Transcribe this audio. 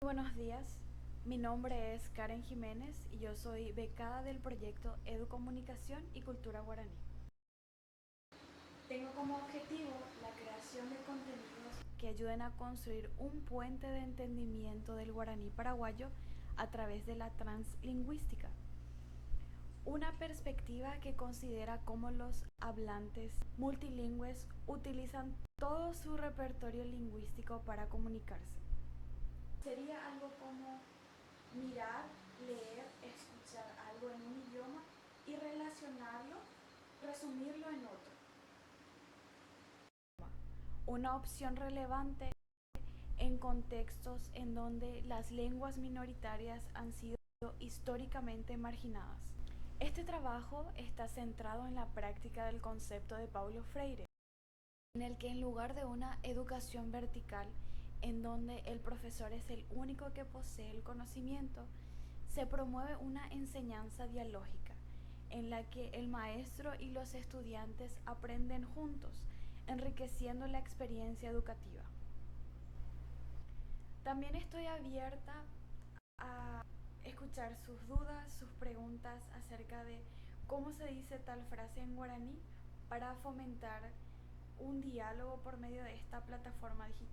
Buenos días, mi nombre es Karen Jiménez y yo soy becada del proyecto Educomunicación y Cultura Guaraní. Tengo como objetivo la creación de contenidos que ayuden a construir un puente de entendimiento del guaraní paraguayo a través de la translingüística. Una perspectiva que considera cómo los hablantes multilingües utilizan todo su repertorio lingüístico para comunicarse. Sería algo como mirar, leer, escuchar algo en un idioma y relacionarlo, resumirlo en otro. Una opción relevante en contextos en donde las lenguas minoritarias han sido históricamente marginadas. Este trabajo está centrado en la práctica del concepto de Paulo Freire, en el que en lugar de una educación vertical, en donde el profesor es el único que posee el conocimiento, se promueve una enseñanza dialógica, en la que el maestro y los estudiantes aprenden juntos, enriqueciendo la experiencia educativa. También estoy abierta a escuchar sus dudas, sus preguntas acerca de cómo se dice tal frase en guaraní para fomentar un diálogo por medio de esta plataforma digital.